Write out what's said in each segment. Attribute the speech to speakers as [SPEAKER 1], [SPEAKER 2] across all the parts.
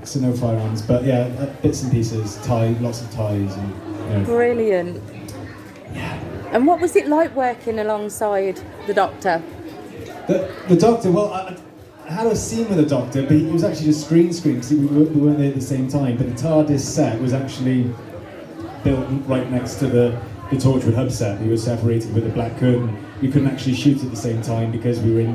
[SPEAKER 1] So no firearms, but yeah, bits and pieces, lots of ties, and
[SPEAKER 2] Brilliant.
[SPEAKER 1] Yeah.
[SPEAKER 2] And what was it like working alongside the Doctor?
[SPEAKER 1] The Doctor, well, I had a scene with the Doctor, but it was actually just green screen because we weren't there at the same time. But the TARDIS set was actually built right next to the Torchwood hub set. We were separated with a black curtain. We couldn't actually shoot at the same time because we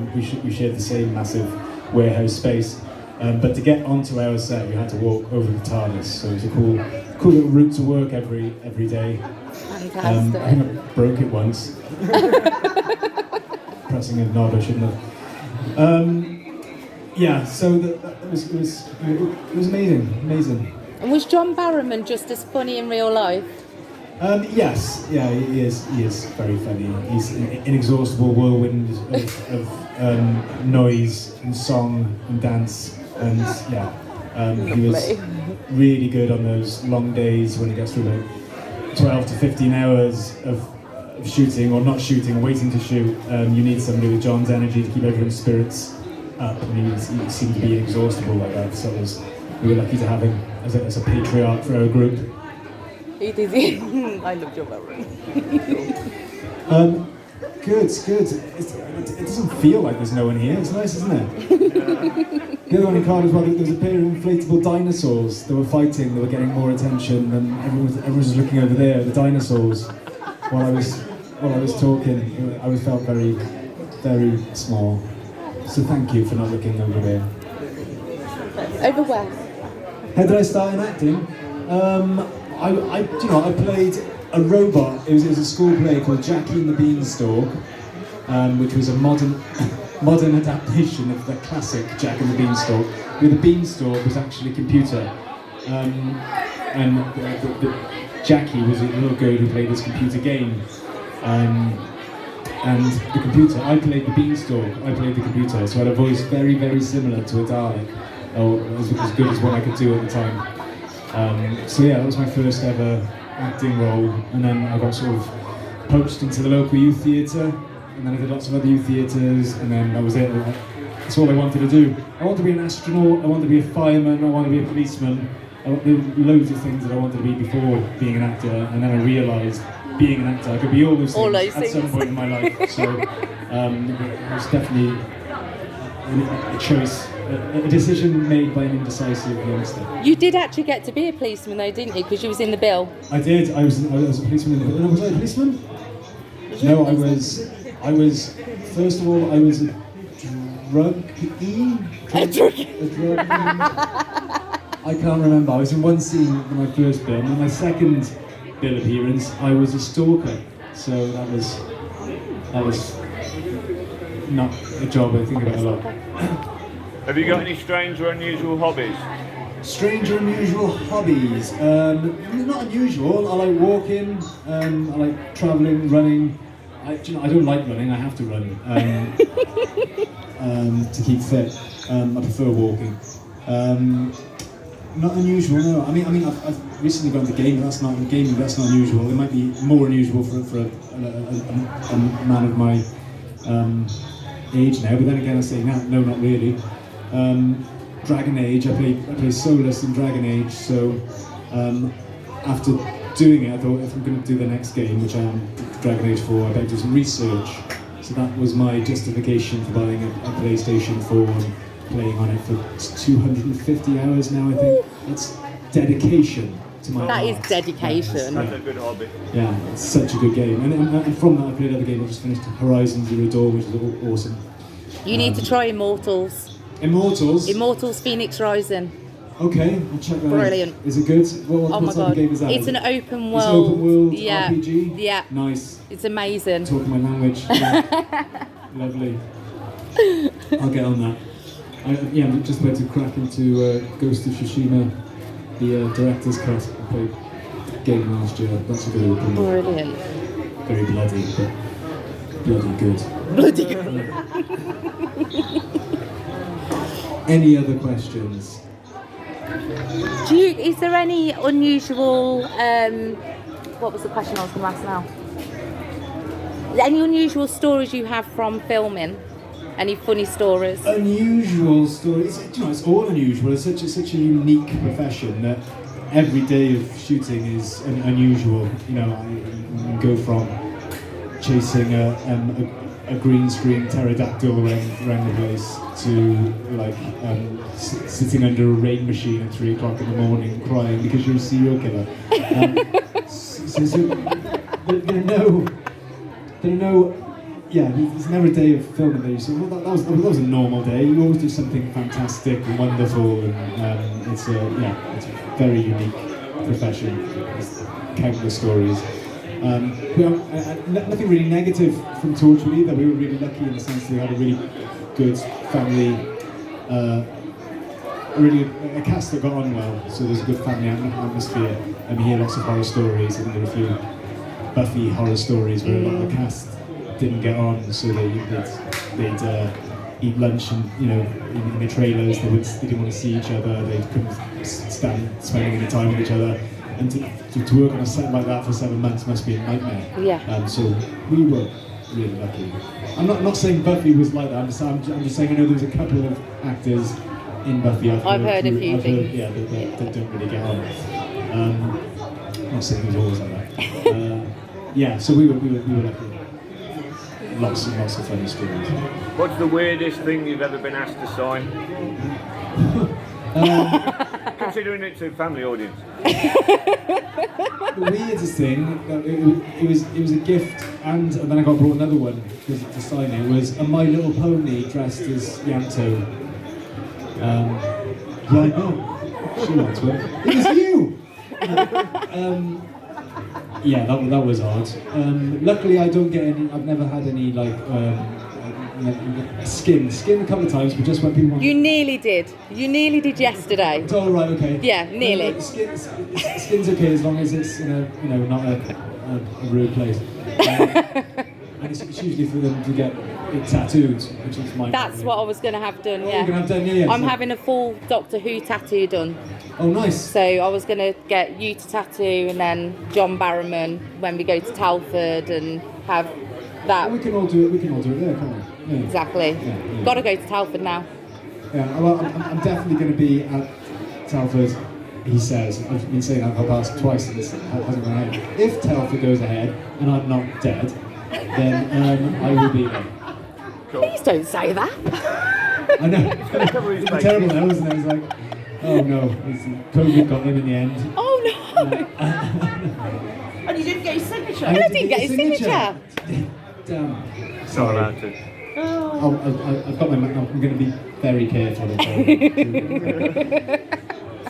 [SPEAKER 1] shared the same massive warehouse space. But to get onto our set, you had to walk over the TARDIS, so it was a cool little route to work every day.
[SPEAKER 2] Fantastic.
[SPEAKER 1] I think I broke it once. Pressing a nod, I shouldn't have. Yeah, so it was amazing.
[SPEAKER 2] And was John Barrowman just as funny in real life?
[SPEAKER 1] Yes, yeah, he is very funny. He's an inexhaustible whirlwind of noise and song and dance, and yeah, he was really good on those long days when he gets through about 12 to 15 hours of shooting or not shooting or waiting to shoot. You need somebody with John's energy to keep everyone's spirits up, and he seemed to be inexhaustible like that, so we were lucky to have him as a patriarch for our group.
[SPEAKER 2] It is. I love John Barrowman.
[SPEAKER 1] Good. It doesn't feel like there's no one here. It's nice, isn't it? The other one in Cardiff as well, there was a pair of inflatable dinosaurs. They were fighting, they were getting more attention, and everyone was looking over there at the dinosaurs while I was talking. I felt very, very small. So thank you for not looking over there.
[SPEAKER 2] Over where?
[SPEAKER 1] How did I start in acting? I played a robot. It was a school play called Jackie and the Beanstalk, which was a modern adaptation of the classic Jack and the Beanstalk, where the beanstalk was actually a computer, and the Jackie was a little girl who played this computer game, and the computer. I played the beanstalk. I played the computer, so I had a voice very, very similar to a Dalek. It was as good as what I could do at the time. So yeah, that was my first ever acting role, and then I got sort of poached into the local youth theatre, and then I did lots of other youth theatres, and then that was it. That's all I wanted to do. I wanted to be an astronaut, I wanted to be a fireman, I wanted to be a policeman. There were loads of things that I wanted to be before being an actor, and then I realised being an actor I could be all those things at some point in my life. So it was definitely a choice. A decision made by an indecisive youngster.
[SPEAKER 2] You did actually get to be a policeman though, didn't you? Because you was in the bill.
[SPEAKER 1] I did. I was a policeman in the bill. No, was I a policeman? No, I was. First of all, I was a druggie. I can't remember. I was in one scene in my first bill, and in my second bill appearance, I was a stalker. So that was not a job I think about a lot.
[SPEAKER 3] Have you got any strange or unusual hobbies?
[SPEAKER 1] Strange or unusual hobbies? Not unusual. I like walking. I like travelling, running. I don't like running. I have to run to keep fit. I prefer walking. Not unusual. No. I mean, I've recently gone to gaming. That's not unusual. It might be more unusual for a man of my age now. But then again, I say no, not really. Dragon Age, I play Solus in Dragon Age, so after doing it I thought if I'm going to do the next game, which I am Dragon Age 4, I better do some research. So that was my justification for buying a PlayStation 4 and playing on it for 250 hours now, I think. It's dedication to my
[SPEAKER 2] That
[SPEAKER 1] art.
[SPEAKER 2] is dedication.
[SPEAKER 3] That's a good hobby.
[SPEAKER 1] Yeah, it's such a good game. And from that I played other games. I just finished Horizon Zero Dawn, which is awesome.
[SPEAKER 2] You need to try Immortals.
[SPEAKER 1] Immortals
[SPEAKER 2] Phoenix Rising.
[SPEAKER 1] Okay, I'll check that
[SPEAKER 2] Brilliant.
[SPEAKER 1] out. Is it good? What
[SPEAKER 2] Oh my
[SPEAKER 1] type
[SPEAKER 2] god.
[SPEAKER 1] of game is that?
[SPEAKER 2] It's an open world.
[SPEAKER 1] It's an open world
[SPEAKER 2] yeah.
[SPEAKER 1] RPG?
[SPEAKER 2] Yeah.
[SPEAKER 1] Nice.
[SPEAKER 2] It's amazing.
[SPEAKER 1] Talking my language. Yeah. Lovely. I'll get on that. I'm just about to crack into Ghost of Tsushima, the director's cut. I played the game last year. That's a good open.
[SPEAKER 2] Brilliant.
[SPEAKER 1] Very bloody, but bloody good.
[SPEAKER 2] Bloody good.
[SPEAKER 1] Any other questions?
[SPEAKER 2] Is there any unusual, what was the question I was going to ask now? Any unusual stories you have from filming? Any funny stories?
[SPEAKER 1] Unusual stories. You know, it's all unusual. It's such a unique profession that every day of shooting is unusual. You know, you go from chasing a green screen pterodactyl around the place to like sitting under a rain machine at 3 o'clock in the morning crying because you're a serial killer. There's never a day of filming that you say, well, that was a normal day. You always do something fantastic and wonderful, and it's a very unique profession. There's countless stories. Nothing really negative from Torchwood either. We were really lucky in the sense that we had a really good family, a cast that got on well. So there's a good family atmosphere, and we hear lots of horror stories. I think there were a few Buffy horror stories where a lot of the cast didn't get on, so they'd eat lunch and, you know, in the trailers they didn't want to see each other. They couldn't stand spending any time with each other. And to work on a set like that for 7 months must be a nightmare.
[SPEAKER 2] Yeah.
[SPEAKER 1] So we were really lucky. I'm not saying Buffy was like that. I'm just saying I know there was a couple of actors in Buffy.
[SPEAKER 2] I've heard a few things.
[SPEAKER 1] That don't really get on. I'm not saying it was always like that. So we were lucky. Lots and lots of funny stories.
[SPEAKER 3] What's the weirdest thing you've ever been asked to sign? Considering it's a family audience.
[SPEAKER 1] The weirdest thing, it was a gift, and then I got brought another one to sign it. Was a My Little Pony dressed as Yanto. Like, oh, she wants one. It was you. That was odd. Luckily, I don't get any. I've never had any like skin a couple of times, but just when people want.
[SPEAKER 2] You nearly did. You nearly did yesterday.
[SPEAKER 1] Oh right, okay.
[SPEAKER 2] Yeah, nearly.
[SPEAKER 1] Skin's okay as long as it's not a rude place. And it's usually for them to get it tattooed, which is my.
[SPEAKER 2] That's
[SPEAKER 1] problem.
[SPEAKER 2] what I was going to have done.
[SPEAKER 1] Oh,
[SPEAKER 2] Yeah.
[SPEAKER 1] you're gonna have done, yeah.
[SPEAKER 2] I'm having a full Doctor Who tattoo done.
[SPEAKER 1] Oh, nice.
[SPEAKER 2] So I was going to get you to tattoo, and then John Barrowman when we go to Telford and have that.
[SPEAKER 1] We can all do it. There, can't we? Yeah.
[SPEAKER 2] Exactly.
[SPEAKER 1] Yeah.
[SPEAKER 2] Got to go to Telford now.
[SPEAKER 1] Yeah. Well, I'm definitely going to be at Telford. He says. I've been saying I've asked twice, and it hasn't gone ahead. If Telford goes ahead and I'm not dead, then I will be there.
[SPEAKER 3] Cool.
[SPEAKER 2] Please don't say that.
[SPEAKER 1] I know. It's terrible now, isn't it? It's like, oh no, COVID got him in the end.
[SPEAKER 2] Oh no.
[SPEAKER 4] And you didn't get his signature.
[SPEAKER 2] I didn't get his signature.
[SPEAKER 1] Damn.
[SPEAKER 3] Sorry about it.
[SPEAKER 1] I've got I'm going to be very careful.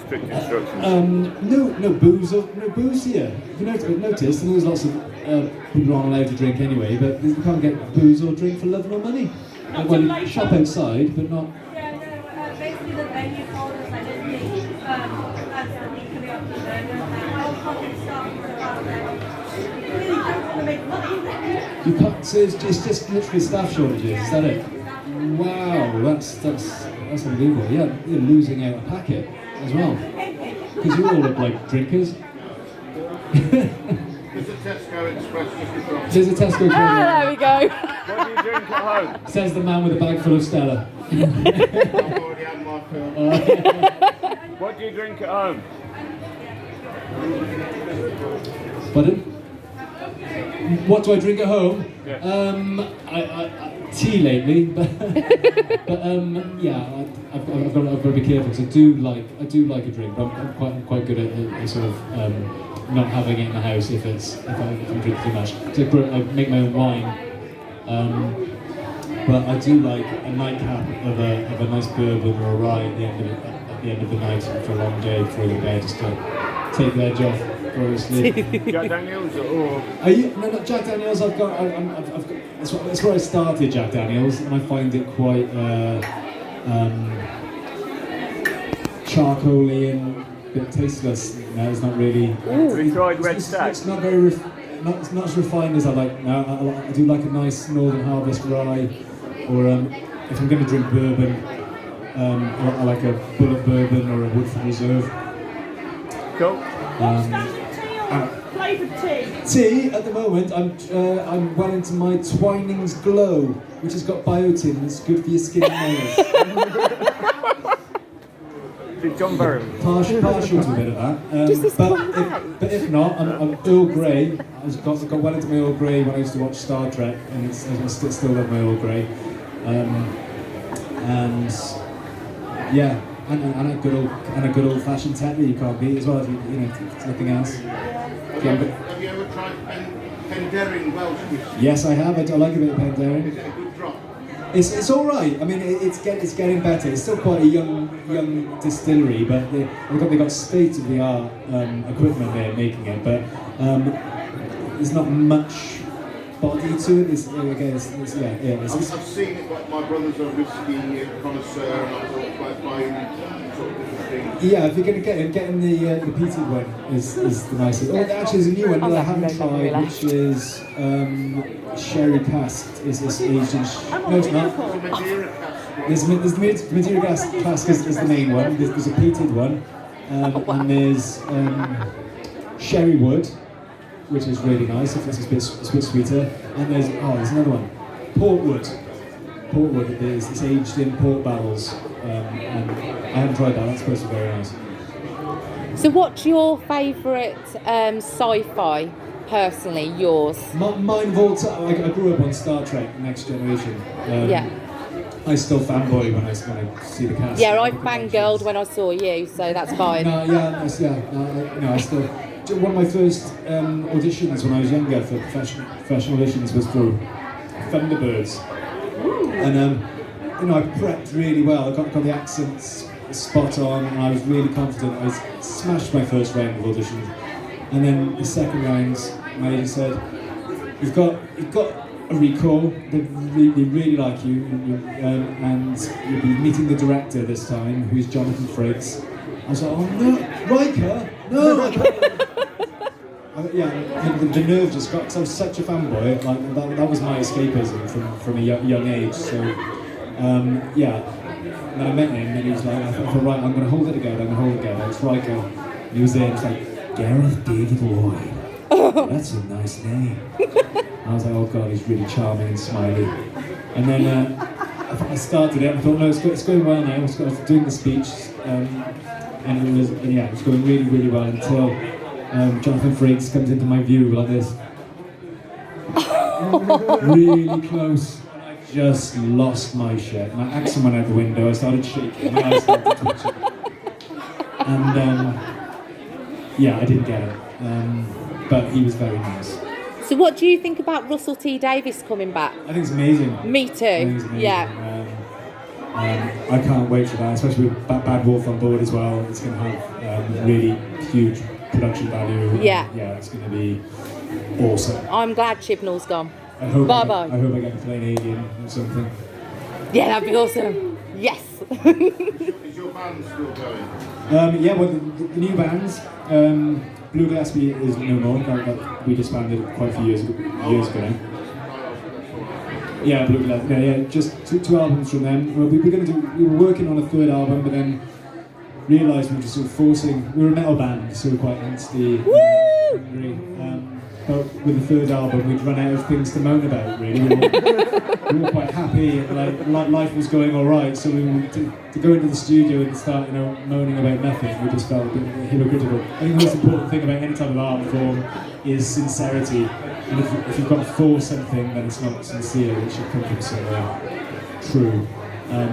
[SPEAKER 3] Strict instructions.
[SPEAKER 1] No booze here. You noticed there was lots of people aren't allowed to drink anyway, but you can't get booze or drink for love nor money. Well, you shop outside, but not.
[SPEAKER 5] Yeah, basically the venue told us I didn't think as the week coming up to the fucking stuff you really don't want to make money.
[SPEAKER 1] You can't. So it's just literally staff shortages. Is that it? Wow, that's unbelievable. Yeah, you're losing out a packet as well because you all look like drinkers.
[SPEAKER 6] There's a Tesco Express just across.
[SPEAKER 1] There's a Tesco.
[SPEAKER 2] There we go.
[SPEAKER 3] What do you drink at home?
[SPEAKER 1] Says the man with a bag full of Stella.
[SPEAKER 6] I've already had my fill.
[SPEAKER 3] What do you drink at home?
[SPEAKER 1] Pardon? What do I drink at home?
[SPEAKER 3] Yeah.
[SPEAKER 1] I tea lately, but yeah, I've got to be careful because I do like a drink, but I'm quite good at sort of not having it in the house if I'm drinking too much. So I make my own wine, but I do like a nightcap of a nice bourbon or a rye at the end of the night for a long day before you go to bed, just to take the edge off, go to sleep.
[SPEAKER 3] Jack Daniels or?
[SPEAKER 1] No, not Jack Daniels. I've got that's where I started Jack Daniels, and I find it quite charcoaly and a bit tasteless. It's not really.
[SPEAKER 3] Have you tried Red Stag?
[SPEAKER 1] It's not very it's not as refined as I like. No, I do like a nice Northern Harvest rye, or if I'm going to drink bourbon, I like a Bullet bourbon or a Woodford Reserve.
[SPEAKER 3] Cool.
[SPEAKER 5] What stands with teal?
[SPEAKER 4] Flavoured tea.
[SPEAKER 1] Tea at the moment. I'm well into my Twinings Glow, which has got biotin. It's good for your skin and nails.
[SPEAKER 3] Did John Barrowman?
[SPEAKER 1] Partial to a bit of that. But if not, I'm Earl Grey. I've got well into my Earl Grey when I used to watch Star Trek, and I still love my Earl Grey. And yeah, and a good old fashioned Tetley you can't beat as well. If you know, if nothing else.
[SPEAKER 6] Have you ever tried Penderyn Welsh whiskey?
[SPEAKER 1] Yes, I have. I like a bit of Penderyn.
[SPEAKER 6] Is it a good drop?
[SPEAKER 1] It's all right. I mean, it's getting better. It's still quite a young distillery, but they got state of the art equipment there making it. But there's not much body to it. I've
[SPEAKER 6] seen it, but my brother's a whiskey connoisseur, and I thought by buying sort of different things.
[SPEAKER 1] Yeah, if you're going to getting the peated one is the nicest. Oh, actually, there's a new one that I haven't tried, which is sherry cask. Is this aged in? No, it's not. There's the Madeira cask is the main one. There's a peated one, and there's sherry wood, which is really nice. If it's a bit sweeter, and there's another one, portwood. Portwood. It's aged in port barrels, and I haven't tried that. That's supposed to be very nice.
[SPEAKER 2] So what's your favourite sci-fi, personally, yours?
[SPEAKER 1] Mine of all time. I grew up on Star Trek: Next Generation.
[SPEAKER 2] Yeah.
[SPEAKER 1] I still fanboy when I see the cast.
[SPEAKER 2] Yeah, I fangirled when I saw you, so that's fine.
[SPEAKER 1] I still. One of my first auditions when I was younger for professional auditions was for Thunderbirds, and I prepped really well. I got the accents spot on, and I was really confident. I smashed my first round of auditions, and then the second round, my agent said, "You've got a recall. They really like you, and you'll be meeting the director this time, who is Jonathan Frakes." I was like, "Oh no, Riker, no!" I the nerve just got. Cause I was such a fanboy. Like that was my escapism from a young age. So And then I met him, and he was like, I thought, right, I'm going to hold it together. It's Riker. And he was there, and it's like, Gareth David Lloyd. That's a nice name. And I was like, oh god, he's really charming and smiley. And then I started it. I thought, no, it's going well now. I was doing the speech, and it was going really, really well until Jonathan Frakes comes into my view like this, really close. And I just lost my shit. My accent went out the window. I started shaking. My eyes started twitching. And I didn't get it. But he was very nice.
[SPEAKER 2] So what do you think about Russell T Davies coming back?
[SPEAKER 1] I think it's amazing.
[SPEAKER 2] Me too.
[SPEAKER 1] I think it's amazing.
[SPEAKER 2] Yeah.
[SPEAKER 1] I can't wait for that, especially with Bad Wolf on board as well. It's going to have really huge production value.
[SPEAKER 2] Yeah.
[SPEAKER 1] Yeah, it's going to be awesome.
[SPEAKER 2] I'm glad Chibnall's gone.
[SPEAKER 1] I hope
[SPEAKER 2] Bye-bye.
[SPEAKER 1] I hope I get to play an alien or something.
[SPEAKER 2] Yeah, that'd be awesome. Yes.
[SPEAKER 6] Is your band still going?
[SPEAKER 1] The new bands. Blue Gillespie is no more. We disbanded quite a few years ago now. Yeah, Blue Gillespie. Yeah, just two albums from them. We were working on a third album, but then realised we were just sort of forcing. We were a metal band, so we were quite angsty. Angry. But with the third album, we'd run out of things to moan about. Really, we were quite happy. Like life was going all right. So we to go into the studio and start, moaning about nothing. We just felt a bit hypocritical. I think the most important thing about any type of art form is sincerity. And if you've got to force something, then it's not sincere. It should come from somewhere true.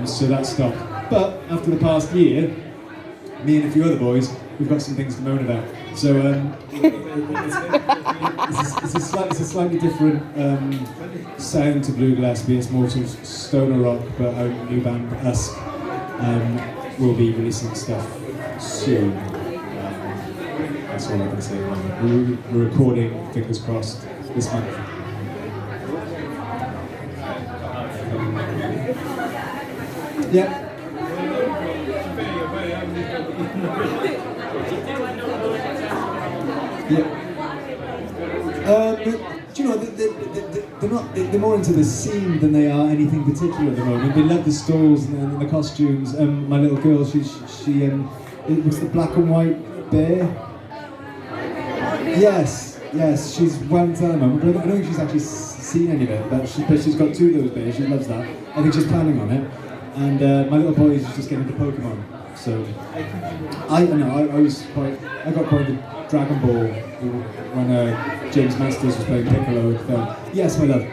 [SPEAKER 1] So that stopped. But after the past year, me and a few other boys, we've got some things to moan about. So it's a slightly different sound to Blue Gillespie. It's more sort of stoner rock, but our new band, us, will be releasing stuff soon. That's all I can say. We're recording, fingers crossed, this month. Yeah. Yeah. Do you know, they're more into the scene than they are anything particular at the moment. They love the stalls and the costumes. My little girl, she it was the black and white bear. Yes, she's well telling them. I don't think she's actually seen any of it, but she's got 2 of those bears. She loves that. I think she's planning on it. And my little boy is just getting into Pokemon. So I got quite the Dragon Ball when James Masters was playing Piccolo in film. Yes, my love.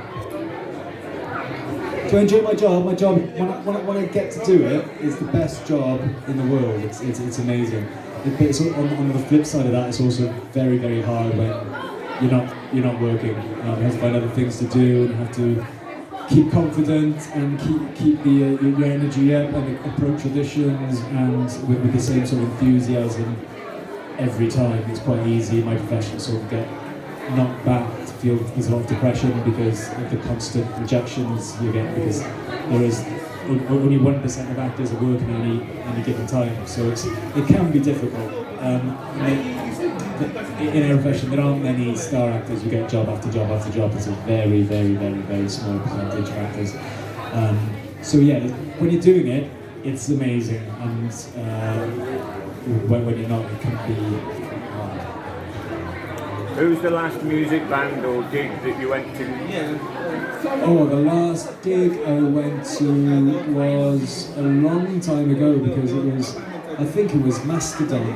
[SPEAKER 1] Do I enjoy my job? My job, when I get to do it, is the best job in the world. It's amazing. But it's on the flip side of that, it's also very, very hard when you're not working. You have to find other things to do, and you have to keep confident and keep your energy up and approach auditions and with the same sort of enthusiasm every time. It's quite easy in my profession to sort of get knocked back, to feel there's a lot of depression because of the constant rejections you get, because there is only 1% of actors are working any given time, so it can be difficult. In our profession, there aren't many star actors who get job after job after job. It's a very, very, very, very small percentage of actors. So yeah, when you're doing it, it's amazing, and when you're not, it can be hard.
[SPEAKER 3] Who's the last music band or gig that you went to?
[SPEAKER 1] Oh, the last gig I went to was a long time ago, because I think it was Mastodon.